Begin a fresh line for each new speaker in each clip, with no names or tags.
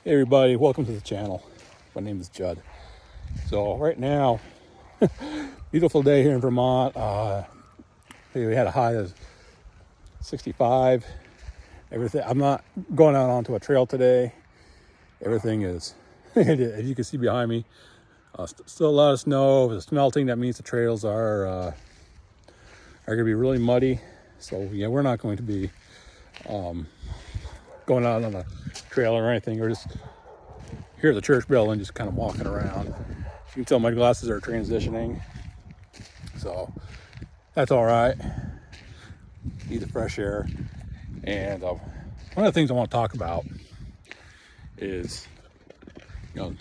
Hey everybody, welcome to the channel. My name is Judd. So right now, beautiful day here in Vermont. We had a high of 65. Everything. I'm not going out onto a trail today. Everything is, as you can see behind me, still a lot of snow. If it's melting, that means the trails are going to be really muddy. So yeah, we're not going to be going out on a trail or anything. We're just here at the church building, just kind of walking around. You can tell my glasses are transitioning, so that's all right. Need the fresh air. And one of the things I want to talk about is,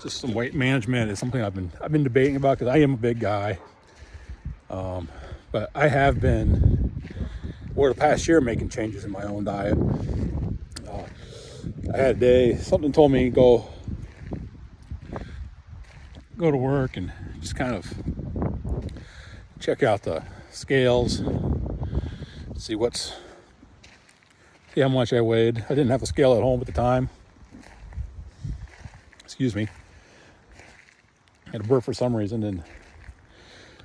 just some weight management is something I've been debating about, because I am a big guy. But I have been, over the past year, making changes in my own diet. I had a day, something told me go to work and just kind of check out the scales, see how much I weighed. I didn't have a scale at home at the time. Excuse me. I had a burp for some reason, and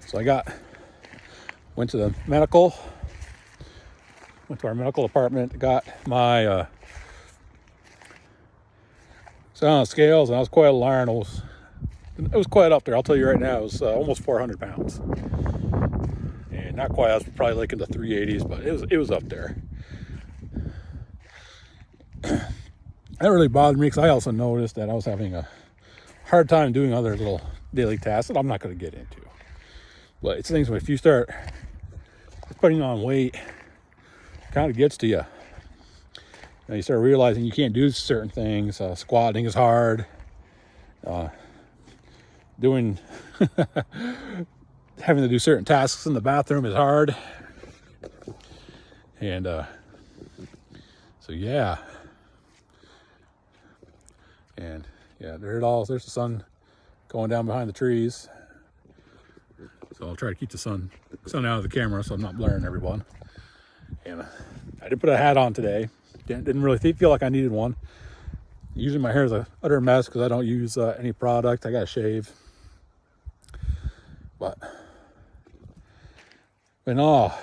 so went to our medical department, got my set on the scales, and I was quite alarmed. It was quite up there. I'll tell you right now, it was almost 400 pounds. And not quite, I was probably like in the 380s, but it was up there. That really bothered me, because I also noticed that I was having a hard time doing other little daily tasks that I'm not going to get into. But it's things, if you start putting on weight, it kind of gets to you. You start realizing you can't do certain things. Squatting is hard. Having to do certain tasks in the bathroom is hard. And so yeah. And yeah, there's the sun going down behind the trees. So I'll try to keep the sun out of the camera so I'm not blaring everyone. And I did put a hat on today. Didn't really feel like I needed one. Usually my hair is a utter mess because I don't use any product. I got to shave. But no,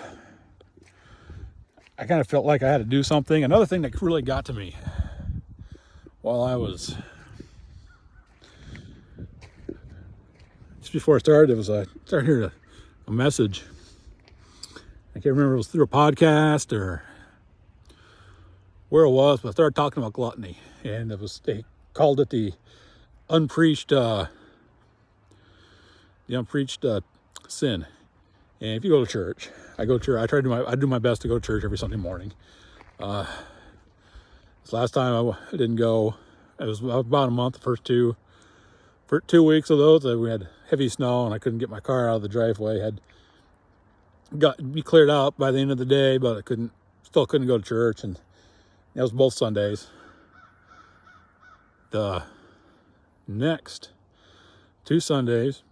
I kind of felt like I had to do something. Another thing that really got to me while I was, just before I started, I started hearing a message. I can't remember if it was through a podcast or where it was, but I started talking about gluttony, and they called it the unpreached sin. And if you go to church, I do my best to go to church every Sunday morning. This last time I didn't go. It was about a month. For 2 weeks of those, we had heavy snow, and I couldn't get my car out of the driveway. Had got be cleared out by the end of the day, but I still couldn't go to church, and that was both Sundays. The next 2 Sundays,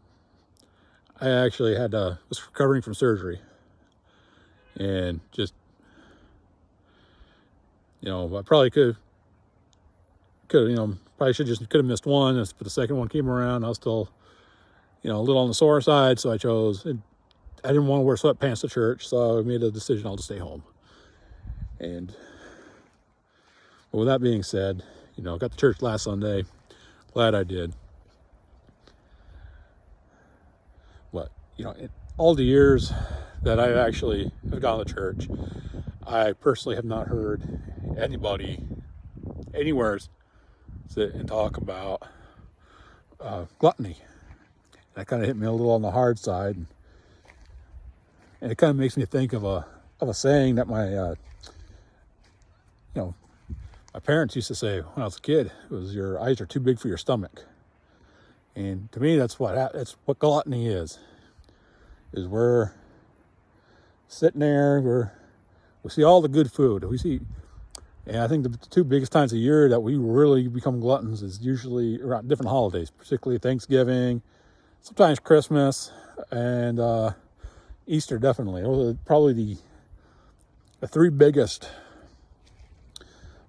I actually was recovering from surgery, and just, I probably could have missed one. But the second one came around, I was still, a little on the sore side, so I didn't want to wear sweatpants to church, so I made a decision I'll just stay home. And with that being said, I got to church last Sunday. Glad I did. But, all the years that I actually have gone to church, I personally have not heard anybody anywhere sit and talk about gluttony. And that kind of hit me a little on the hard side. And it kind of makes me think of a saying that my parents used to say when I was a kid. It was, your eyes are too big for your stomach. And to me, that's what gluttony is we're sitting there, we see all the good food. And I think the 2 biggest times a year that we really become gluttons is usually around different holidays, particularly Thanksgiving, sometimes Christmas, and Easter, definitely. Those are probably the 3 biggest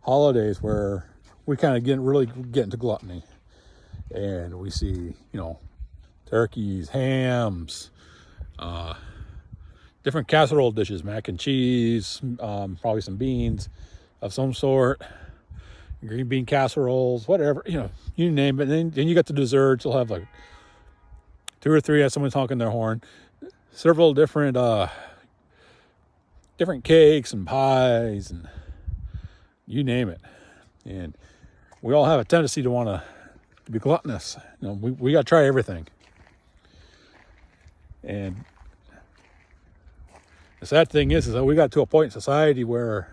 holidays where we kind of really get into gluttony, and we see, turkeys, hams, different casserole dishes, mac and cheese, probably some beans of some sort, green bean casseroles, whatever, you name it. And then you got the desserts. You'll have like 2 or 3, as someone's honking their horn, several different cakes and pies and you name it. And we all have a tendency to want to be gluttonous. We got to try everything. And the sad thing is that we got to a point in society where,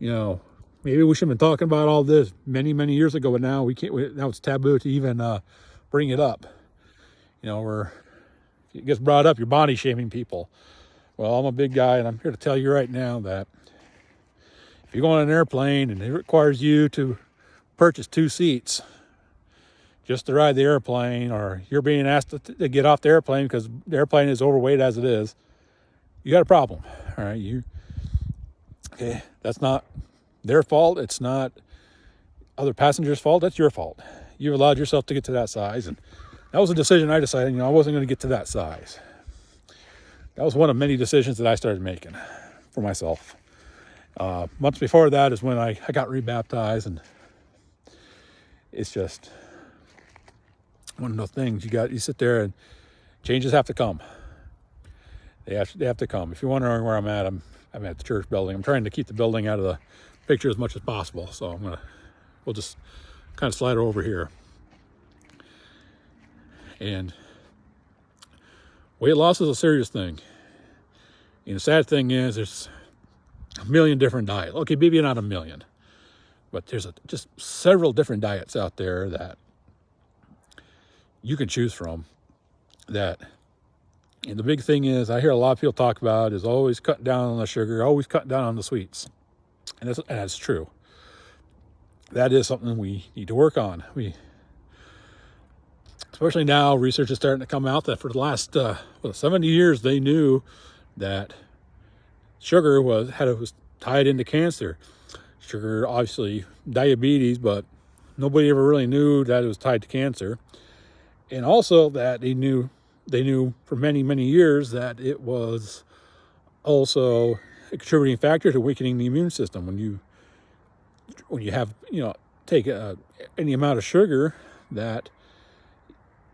maybe we should have been talking about all this many, many years ago, but now we can't. Now it's taboo to even bring it up. It gets brought up, you're body shaming people. Well, I'm a big guy, and I'm here to tell you right now that if you go on an airplane and it requires you to purchase 2 seats just to ride the airplane, or you're being asked to get off the airplane because the airplane is overweight as it is, you got a problem. All right, okay, that's not their fault. It's not other passengers' fault. That's your fault. You've allowed yourself to get to that size, and that was a decision I decided. I wasn't going to get to that size. That was one of many decisions that I started making for myself. Months before that is when I got rebaptized, and it's just one of those things. You sit there, and changes have to come. They have to come. If you're wondering where I'm at at the church building. I'm trying to keep the building out of the picture as much as possible. So we'll just kind of slide over here. And weight loss is a serious thing. And the sad thing is there's a million different diets. Okay, maybe not a million, but there's just several different diets out there that you can choose from. And the big thing is, I hear a lot of people talk about is always cutting down on the sugar, always cutting down on the sweets. And that's true. That is something we need to work on. Especially now, research is starting to come out that for the last 70 years, they knew that sugar was tied into cancer. Sugar, obviously, diabetes, but nobody ever really knew that it was tied to cancer. And also that they knew for many, many years that it was also a contributing factor to weakening the immune system. When you have, take any amount of sugar, that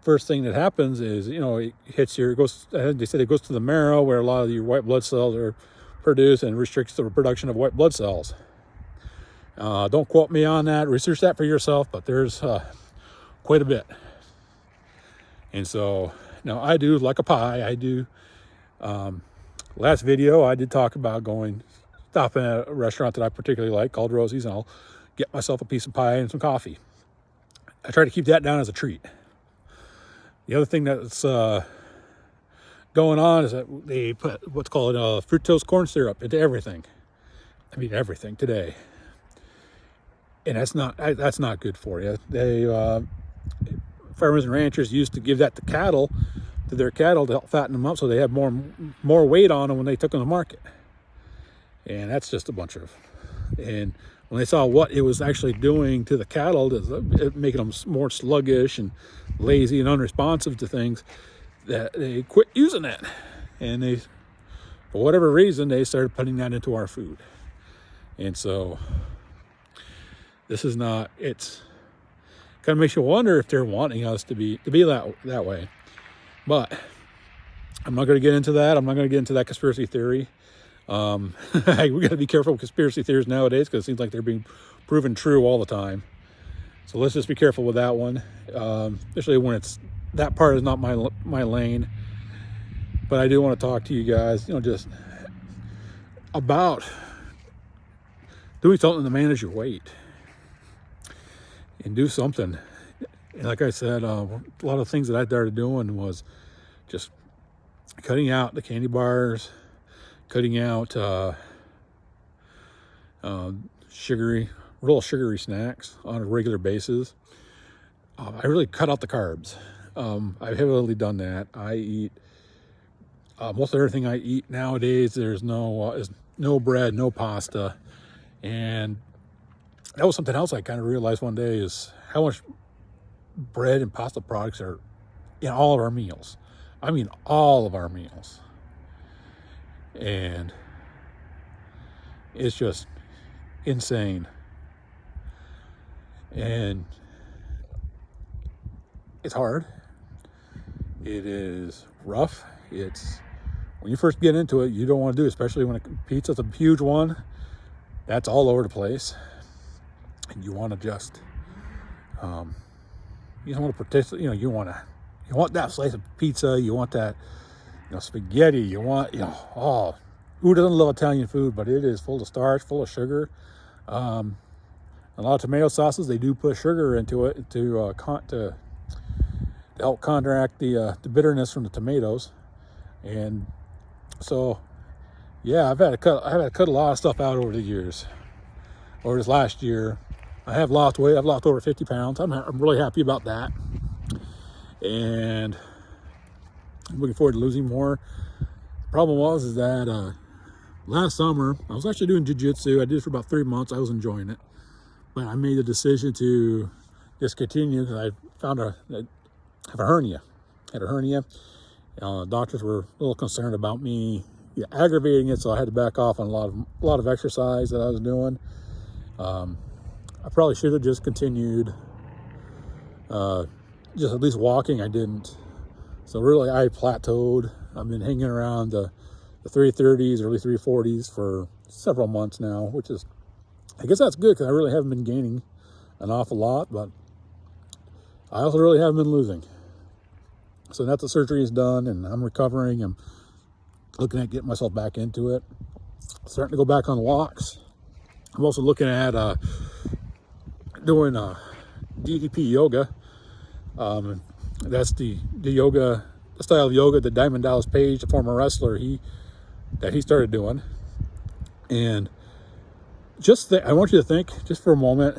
first thing that happens is, it hits they said it goes to the marrow where a lot of your white blood cells are produced and restricts the production of white blood cells. Don't quote me on that. Research that for yourself, but there's quite a bit. And so, I do like a pie. I do. Last video, I did talk about stopping at a restaurant that I particularly like called Rosie's, and I'll get myself a piece of pie and some coffee. I try to keep that down as a treat. The other thing that's going on is that they put what's called fructose corn syrup into everything. I mean, everything today. And that's not good for you. Farmers and ranchers used to give that to their cattle to help fatten them up so they had more weight on them when they took them to market. And that's just and when they saw what it was actually doing to the cattle, making them more sluggish and lazy and unresponsive to things, that they quit using that. And for whatever reason, they started putting that into our food. And so this is not, it's kind of makes you wonder if they're wanting us to be that way. But I'm not going to get into that. I'm not going to get into that conspiracy theory. We got to be careful with conspiracy theories nowadays because it seems like they're being proven true all the time. So let's just be careful with that one, especially when that part is not my lane. But I do want to talk to you guys, just about doing something to manage your weight and do something. And like I said, a lot of things that I started doing was just cutting out the candy bars, cutting out real sugary snacks on a regular basis. I really cut out the carbs. I've heavily done that. I eat most of everything I eat nowadays. There's no bread, no pasta, and that was something else I kind of realized one day, is how much bread and pasta products are in all of our meals. I mean, all of our meals. And it's just insane. And it's hard. It is rough. It's, when you first get into it, you don't want to do it, especially when pizza's a huge one. That's all over the place. And you want to just, you don't want to participate, you want that slice of pizza, you want that, spaghetti, you want, who doesn't love Italian food, but it is full of starch, full of sugar. A lot of tomato sauces, they do put sugar into it to help counteract the bitterness from the tomatoes. And so, yeah, I've had to cut a lot of stuff out over the years. Over this last year, I have lost weight. I've lost over 50 pounds. I'm really happy about that. And I'm looking forward to losing more. The problem is that last summer, I was actually doing jiu-jitsu. I did it for about 3 months. I was enjoying it. But I made the decision to discontinue because I found I have a hernia. Had a hernia. Doctors were a little concerned about me aggravating it, so I had to back off on a lot of exercise that I was doing. I probably should have just continued, just at least walking. I didn't. So really, I plateaued. I've been hanging around the 330s, early 340s for several months now, which is, I guess that's good because I really haven't been gaining an awful lot, but I also really haven't been losing. So now that the surgery is done and I'm recovering, I'm looking at getting myself back into it. Starting to go back on walks. I'm also looking at doing DDP yoga. That's the style of yoga that Diamond Dallas Page, the former wrestler, he started doing. And I want you to think just for a moment,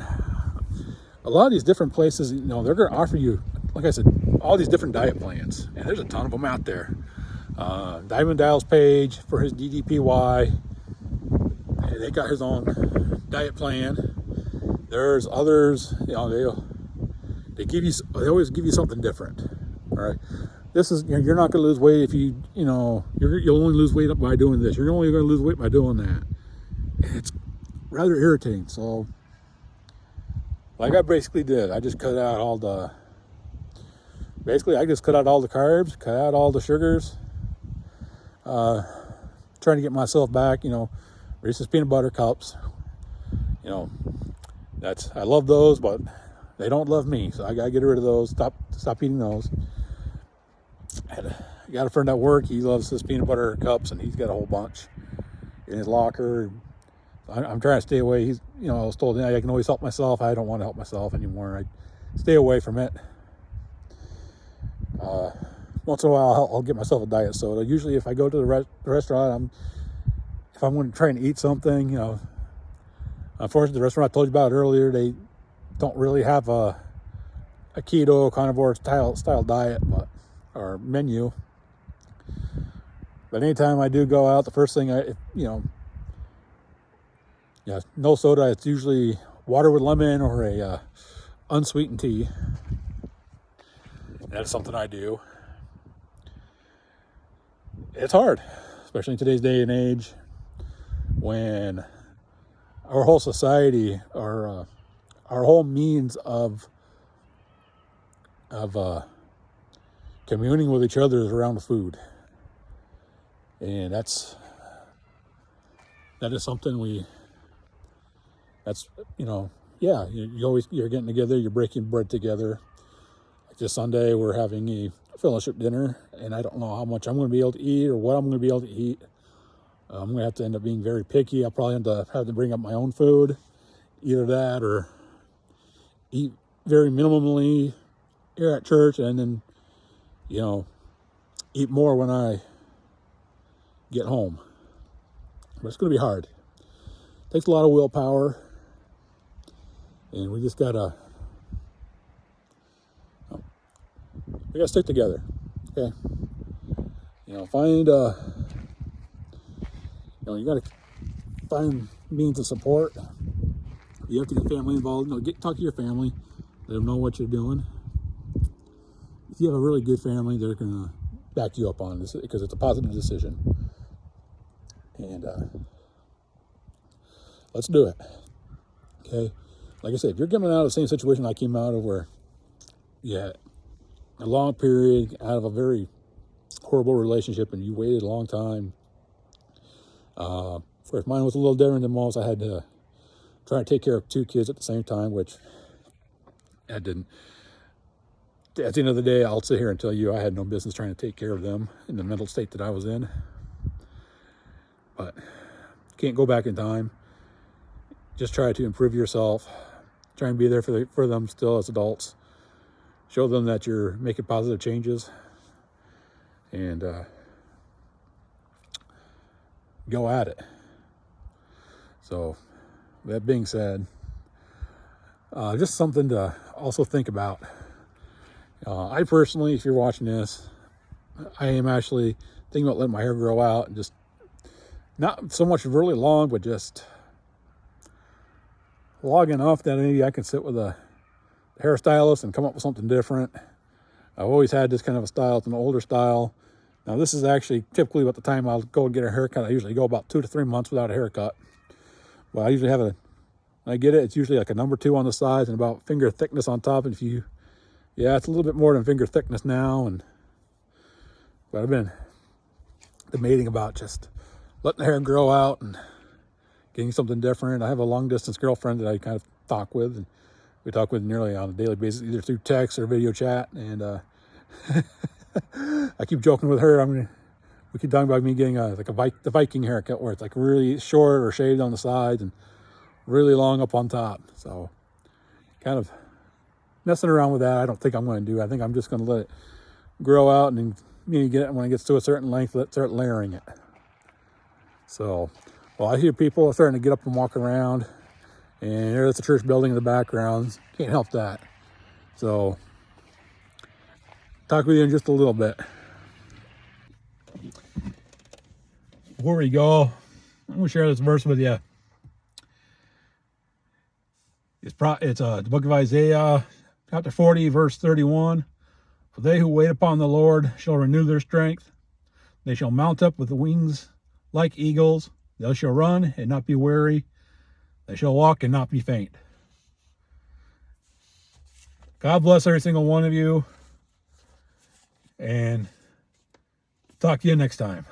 a lot of these different places, they're going to offer you, like I said, all these different diet plans, and there's a ton of them out there. Diamond Dallas Page for his DDPY, they got his own diet plan. There's others, they always give you something different. All right, this is, you're not going to lose weight if you'll only lose weight by doing this. You're only going to lose weight by doing that. It's rather irritating. So, like I basically did, I just cut out all the. Basically, I just cut out all the carbs, cut out all the sugars. Trying to get myself back, Reese's peanut butter cups. I love those, but they don't love me. So I gotta get rid of those. Stop eating those. I got a friend at work. He loves his peanut butter cups, and he's got a whole bunch in his locker. I'm trying to stay away. I was told I can always help myself. I don't want to help myself anymore. I stay away from it. Once in a while, I'll get myself a diet soda. Usually, if I go to the restaurant, if I'm going to try and eat something, unfortunately, the restaurant I told you about earlier, they don't really have a keto carnivore style diet, or menu. But anytime I do go out, the first thing no soda. It's usually water with lemon or a unsweetened tea. And that's something I do. It's hard, especially in today's day and age, when our whole society, our whole means of communing with each other is around the food, and that is something you're getting together, you're breaking bread together. Like this Sunday, we're having a fellowship dinner, and I don't know how much I'm going to be able to eat or what I'm going to be able to eat. I'm going to have to end up being very picky. I'll probably have to bring up my own food, either that or eat very minimally here at church, and then, eat more when I get home. But it's going to be hard. It takes a lot of willpower, and we just gotta stick together. Okay, find you gotta find means of support. You have to get family involved. Talk to your family. Let them know what you're doing. If you have a really good family, they're going to back you up on this because it's a positive decision. And let's do it. Okay? Like I said, if you're coming out of the same situation I came out of where you had a long period out of a very horrible relationship and you waited a long time. First, mine was a little different than most. I had to try to take care of 2 kids at the same time, which I didn't. At the end of the day, I'll sit here and tell you I had no business trying to take care of them in the mental state that I was in. But can't go back in time. Just try to improve yourself. Try and be there for them still as adults. Show them that you're making positive changes. And go at it. So, that being said, just something to also think about. I personally, if you're watching this, I am actually thinking about letting my hair grow out and just not so much really long, but just long enough that maybe I can sit with a hairstylist and come up with something different. I've always had this kind of a style. It's an older style. Now, this is actually typically about the time I'll go and get a haircut. I usually go about 2 to 3 months without a haircut. But I usually have when I get it, it's usually like a number 2 on the sides and about finger thickness on top. And it's a little bit more than finger thickness now. But I've been debating about just letting the hair grow out and getting something different. I have a long distance girlfriend that I kind of talk with, and we talk with nearly on a daily basis, either through text or video chat. And I keep joking with her. We keep talking about me getting the Viking haircut, where it's like really short or shaved on the sides and really long up on top. So kind of messing around with that. I don't think I'm going to do. I think I'm just going to let it grow out, and then when it gets to a certain length, let's start layering it. So, I hear people starting to get up and walk around, and there's a church building in the background. Can't help that. So, talk with you in just a little bit. Before we go, I'm going to share this verse with you. It's the book of Isaiah, chapter 40, verse 31. For they who wait upon the Lord shall renew their strength. They shall mount up with wings like eagles. They shall run and not be weary. They shall walk and not be faint. God bless every single one of you. And talk to you next time.